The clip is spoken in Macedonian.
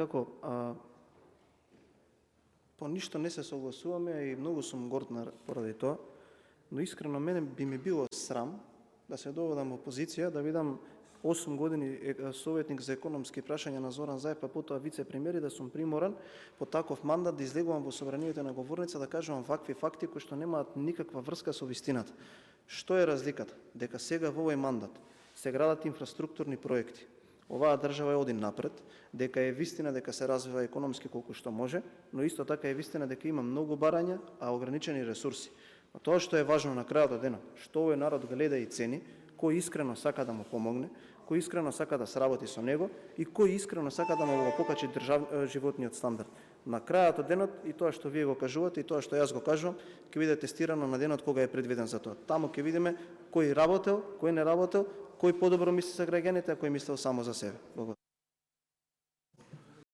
Како по ништо не се согласуваме и многу сум горд поради тоа, но искрено мене би ми било срам да се доведам во позиција да видам 8 години советник за економски прашања на Зоран Заев, па потоа вице-премиер и да сум приморан по таков мандат да излегувам во собранието на говорница да кажувам вакви факти кои што немаат никаква врска со вистината. Што е разликата? Дека сега во овој мандат се градат инфраструктурни проекти. Оваа држава оди напред, дека е вистина дека се развива економски колку што може, но исто така е вистина дека има многу барања, а ограничени ресурси. А тоа што е важно на крајот од денот, што овој народ гледа и цени, кој искрено сака да му помогне, кој искрено сака да сработи со него и кој искрено сака да му го покачи животниот стандард. На крајот од денот и тоа што вие го кажувате и тоа што јас го кажувам, ќе биде тестирано на денот кога е предвиден за тоа. Таму ќе видиме кој работел, кој не работел, кој подобро мисли за граѓаните, а кој мислел само за себе. Благодарам.